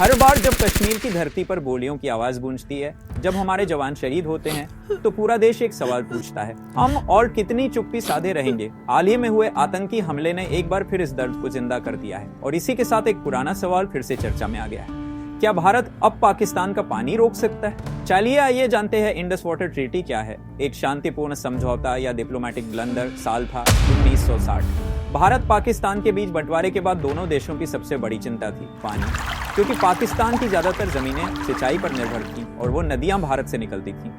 हर बार जब कश्मीर की धरती पर गोलियों की आवाज गूंजती है, जब हमारे जवान शहीद होते हैं, तो पूरा देश एक सवाल पूछता है, हम और कितनी चुप्पी साधे रहेंगे। हाल ही में हुए आतंकी हमले ने एक बार फिर इस दर्द को जिंदा कर दिया है और इसी के साथ एक पुराना सवाल फिर से चर्चा में आ गया है, क्या भारत अब पाकिस्तान का पानी रोक सकता है? चलिए आइए जानते हैं इंडस वाटर ट्रीटी क्या है। एक शांतिपूर्ण समझौता या डिप्लोमेटिक ब्लंडर। साल था 1960। भारत पाकिस्तान के बीच बंटवारे के बाद दोनों देशों की सबसे बड़ी चिंता थी पानी, क्योंकि पाकिस्तान की ज्यादातर जमीनें सिंचाई पर निर्भर थीं और वो नदियां भारत से निकलती थीं।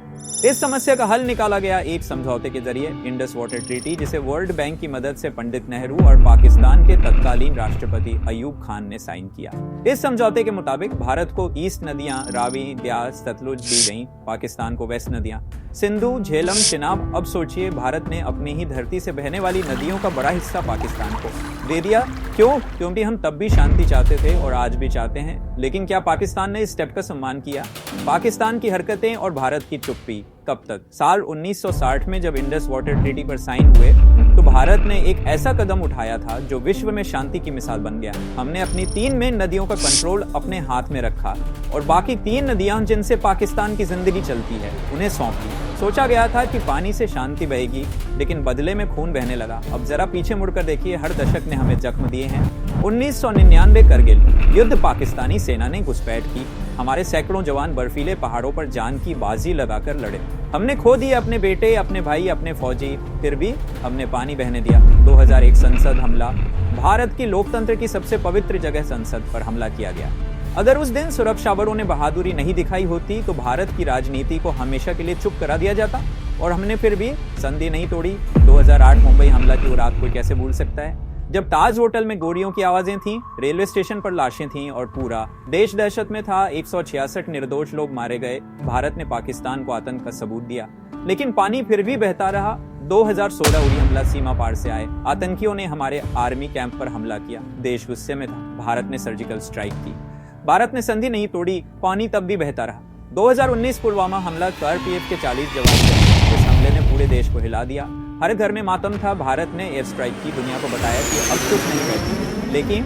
इस समस्या का हल निकाला गया एक समझौते के जरिए, इंडस वाटर ट्रीटी, जिसे वर्ल्ड बैंक की मदद से पंडित नेहरू और पाकिस्तान के तत्कालीन राष्ट्रपति अयूब खान ने साइन किया। इस समझौते के मुताबिक भारत को ईस्ट नदियां रावी, ब्यास, सतलुज दी गईं, पाकिस्तान को वेस्ट नदियां सिंधु, झेलम, चिनाब। अब सोचिए, भारत ने अपनी ही धरती से बहने वाली नदियों का बड़ा हिस्सा पाकिस्तान को दे दिया। क्यों? क्योंकि हम तब भी शांति चाहते थे और आज भी चाहते हैं। लेकिन क्या पाकिस्तान ने इस स्टेप का सम्मान किया? पाकिस्तान की हरकतें और भारत की चुप्पी कब तक? साल 1960 में जब इंडस वाटर ट्रीटी पर साइन हुए तो भारत ने एक ऐसा कदम उठाया था जो विश्व में शांति की मिसाल बन गया। हमने अपनी 3 मेन नदियों का कंट्रोल अपने हाथ में रखा और बाकी 3 नदियां जिनसे पाकिस्तान की जिंदगी चलती है उन्हें सौंप दी। सोचा गया था कि पानी से शांति बहेगी, लेकिन बदले में खून बहने लगा। अब जरा पीछे मुड़कर देखिए, हर दशक ने हमें जख्म दिए हैं। 1999 करगिल युद्ध, पाकिस्तानी सेना ने घुसपैठ की। हमारे सैकड़ों जवान बर्फीले पहाड़ों पर जान की बाजी लगाकर लड़े। हमने खो दिए अपने बेटे, अपने भाई, अपने फौजी, फिर भी हमने पानी बहने दिया। 2001 संसद हमला, भारत की लोकतंत्र की सबसे पवित्र जगह संसद पर हमला किया गया। अगर उस दिन सुरक्षाबलों ने बहादुरी नहीं दिखाई होती तो भारत की राजनीति को हमेशा के लिए चुप करा दिया जाता और हमने फिर भी संधि नहीं तोड़ी। 2008 मुंबई हमला की वो रात कोई कैसे भूल सकता है, जब ताज होटल में गोलियों की आवाजें थीं, रेलवे स्टेशन पर लाशें थीं और पूरा देश दहशत में था। 166 निर्दोष लोग मारे गए। भारत ने पाकिस्तान को आतंक का सबूत दिया, लेकिन पानी फिर भी बहता रहा। 2016 उरी हमला, सीमा पार से आए आतंकियों ने हमारे आर्मी कैंप पर हमला किया। देश गुस्से में था, भारत ने सर्जिकल स्ट्राइक की। भारत ने संधि नहीं तोड़ी, पानी तब भी बहता रहा। 2019 पुलवामा हमला, सीआरपीएफ के 40 जवान। इस हमले ने पूरे देश को हिला दिया। हर घर में मातम था। भारत ने एयर स्ट्राइक की, दुनिया को बताया कि अब कुछ नहीं कहती, लेकिन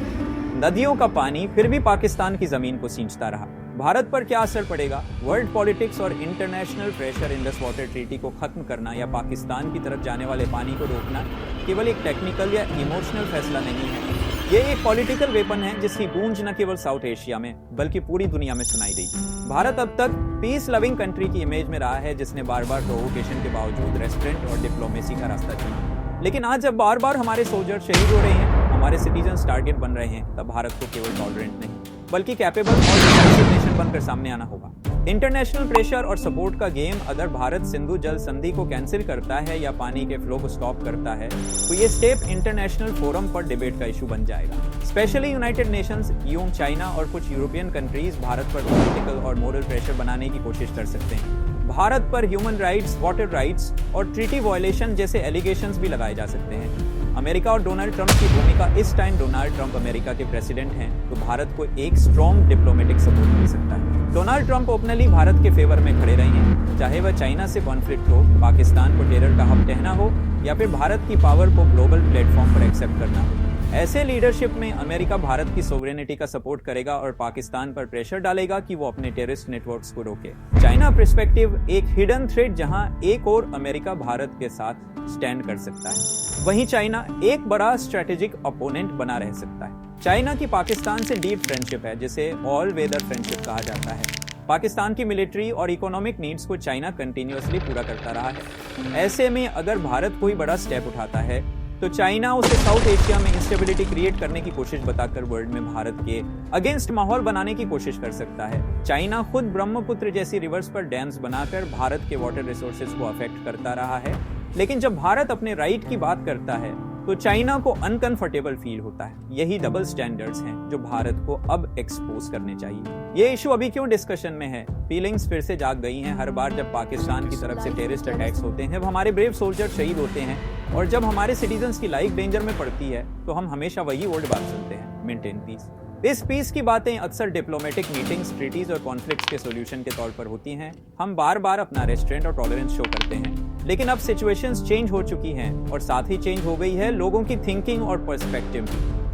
नदियों का पानी फिर भी पाकिस्तान की जमीन को सींचता रहा। भारत पर क्या असर पड़ेगा? वर्ल्ड पॉलिटिक्स और international pressure Indus water treaty को खत्म करना या पाकिस्तान की तरफ जाने वाले पानी को रोकना केवल एक टेक्निकल या इमोशनल फैसला नहीं है, ये एक पॉलिटिकल वेपन है जिसकी गूंज न केवल साउथ एशिया में बल्कि पूरी दुनिया में सुनाई देगी। भारत अब तक पीस लविंग कंट्री की इमेज में रहा है, जिसने बार बार प्रोवोकेशन के बावजूद रेस्टोरेंट और डिप्लोमेसी का रास्ता चुना। लेकिन आज जब बार बार हमारे सोल्जर शहीद हो रहे हैं, हमारे सिटीजन्स टारगेट बन रहे हैं, तब भारत को केवल टॉलरेंट नहीं बल्कि कैपेबल और डिफेंसिव नेशन बनकर सामने आना होगा। इंटरनेशनल प्रेशर और सपोर्ट का गेम, अगर भारत सिंधु जल संधि को कैंसिल करता है या पानी के फ्लो को स्टॉप करता है तो ये स्टेप इंटरनेशनल फोरम पर डिबेट का इशू बन जाएगा। स्पेशली यूनाइटेड नेशंस, यूं, चाइना और कुछ यूरोपियन कंट्रीज भारत पर पॉलिटिकल और मोरल प्रेशर बनाने की कोशिश कर सकते हैं। भारत पर ह्यूमन राइट्स, वाटर राइट्स और ट्रीटी वायलेशन जैसे एलिगेशंस भी लगाए जा सकते हैं। अमेरिका और डोनाल्ड ट्रंप की भूमिका, इस टाइम डोनाल्ड ट्रंप अमेरिका के प्रेसिडेंट हैं, तो भारत को एक स्ट्रॉन्ग डिप्लोमेटिक सपोर्ट मिल सकता है। डोनाल्ड ट्रंप ओपनली भारत के फेवर में खड़े रहे हैं, चाहे वह चाइना से कॉन्फ्लिक्ट हो, पाकिस्तान को टेरर का हब कहना हो या फिर भारत की पावर को ग्लोबल प्लेटफॉर्म पर एक्सेप्ट करना हो। ऐसे लीडरशिप में अमेरिका भारत की सोवरेनिटी का सपोर्ट करेगा और पाकिस्तान पर प्रेशर डालेगा कि वो अपने टेररिस्ट नेटवर्क्स को रोके। चाइना पर्सपेक्टिव, एक हिडन थ्रेट जहां एक और अमेरिका भारत के साथ स्टैंड कर सकता है, वहीं चाइना एक बड़ा स्ट्रेटेजिक अपोनेंट बना रह सकता है। चाइना की पाकिस्तान से डीप फ्रेंडशिप है, जिसे ऑल वेदर फ्रेंडशिप कहा जाता है। पाकिस्तान की मिलिट्री और इकोनॉमिक नीड्स को चाइना कंटिन्यूअसली पूरा करता रहा है। ऐसे में अगर भारत कोई बड़ा स्टेप उठाता है तो चाइना उसे साउथ एशिया में इंस्टेबिलिटी क्रिएट करने की कोशिश बताकर वर्ल्ड में भारत के अगेंस्ट माहौल बनाने की कोशिश कर सकता है। चाइना खुद ब्रह्मपुत्र जैसी रिवर्स पर डैम्स बनाकर भारत के वाटर रिसोर्सेज को अफेक्ट करता रहा है, लेकिन जब भारत अपने राइट की बात करता है तो चाइना को अनकंफर्टेबल फील होता है। यही डबल स्टैंडर्ड्स हैं जो भारत को अब एक्सपोज करने चाहिए। ये इशू अभी क्यों डिस्कशन में है? फीलिंग्स फिर से जाग गई हैं। हर बार जब पाकिस्तान की तरफ से टेररिस्ट अटैक्स होते हैं, हमारे ब्रेव सोल्जर शहीद होते हैं और जब हमारे सिटीजन्स की लाइफ डेंजर में पड़ती है तो हम हमेशा वही ओल्ड बात सुनते हैं, मेंटेन पीस। इस पीस की बातें अक्सर डिप्लोमेटिक मीटिंग्स, ट्रीटीज और कॉन्फ्लिक्ट्स के सॉल्यूशन के तौर पर होती हैं। हम बार बार अपना रेस्ट्रेंट और टॉलरेंस शो करते हैं, लेकिन अब सिचुएशंस चेंज हो चुकी हैं और साथ ही चेंज हो गई है लोगों की थिंकिंग और पर्सपेक्टिव।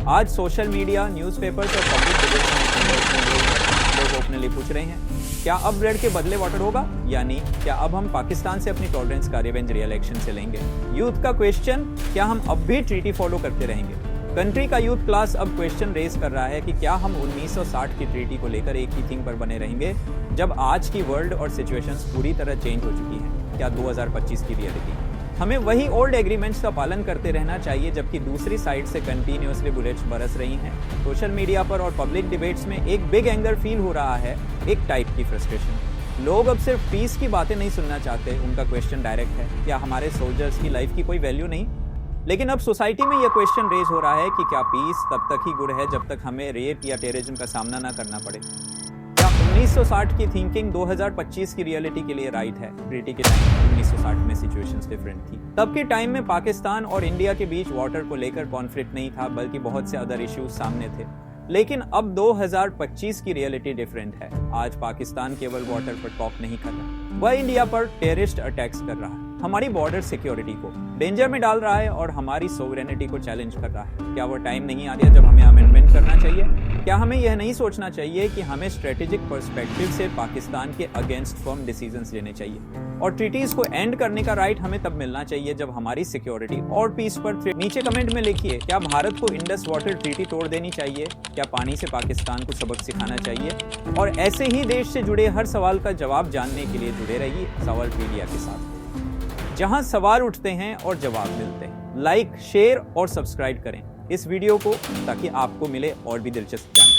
आज सोशल मीडिया, न्यूज़पेपर्स और पब्लिक डिबेट्स में पूछ रहे हैं, क्या अब ब्लड के बदले वाटर होगा? यानी क्या अब हम पाकिस्तान से अपनी टॉलरेंस का रिवेंज रियल एक्शन से लेंगे? यूथ का क्वेश्चन, क्या हम अब भी ट्रीटी फॉलो करते रहेंगे? कंट्री का यूथ क्लास अब क्वेश्चन रेज कर रहा है कि क्या हम 1960 की ट्रीटी को लेकर एक ही थिंग पर बने रहेंगे जब आज की वर्ल्ड और सिचुएशंस पूरी तरह चेंज हो चुकी हैं? क्या 2025 की रियलिटी हमें वही ओल्ड एग्रीमेंट्स का पालन करते रहना चाहिए जबकि दूसरी साइड से कंटिन्यूअसली बुलेट्स बरस रही हैं? सोशल मीडिया पर और पब्लिक डिबेट्स में एक बिग एंगर फील हो रहा है, एक टाइप की फ्रस्ट्रेशन। लोग अब सिर्फ पीस की बातें नहीं सुनना चाहते, उनका क्वेश्चन डायरेक्ट है, क्या हमारे सोल्जर्स की लाइफ की कोई वैल्यू नहीं? लेकिन अब सोसाइटी में यह क्वेश्चन रेज हो रहा है कि क्या पीस तब तक ही गुड है जब तक हमें रेप या टेररिज्म का सामना ना करना पड़े? क्या 1960 की थिंकिंग 2025 की रियलिटी के लिए राइट है? ट्रीटी के टाइम 1960 में सिचुएशंस डिफरेंट थी। तब के टाइम में पाकिस्तान और इंडिया के बीच वाटर को लेकर कॉन्फ्लिक्ट नहीं था, बल्कि बहुत से अदर इश्यूज सामने थे। लेकिन अब 2025 की रियलिटी डिफरेंट है। आज पाकिस्तान केवल वाटर पर टॉक नहीं कर रहा, वह इंडिया पर टेररिस्ट अटैक्स कर रहा है, हमारी बॉर्डर सिक्योरिटी को डेंजर में डाल रहा है और हमारी सोवरेनिटी को चैलेंज कर रहा है। क्या वो टाइम नहीं आ गया जब हमें अमेंडमेंट करना चाहिए? क्या हमें यह नहीं सोचना चाहिए कि हमें स्ट्रेटेजिक पर्सपेक्टिव से पाकिस्तान के अगेंस्ट फर्म डिसीजंस लेने चाहिए और ट्रीटीज को एंड करने का राइट हमें तब मिलना चाहिए जब हमारी सिक्योरिटी और पीस पर थ्रेट। नीचे कमेंट में लिखिए, क्या भारत को इंडस वाटर ट्रीटी तोड़ देनी चाहिए? क्या पानी से पाकिस्तान को सबक सिखाना चाहिए? और ऐसे ही देश से जुड़े हर सवाल का जवाब जानने के लिए जुड़े रहिए सवालपीडिया के साथ, जहां सवाल उठते हैं और जवाब मिलते हैं। लाइक, शेयर और सब्सक्राइब करें इस वीडियो को ताकि आपको मिले और भी दिलचस्प जानकारी।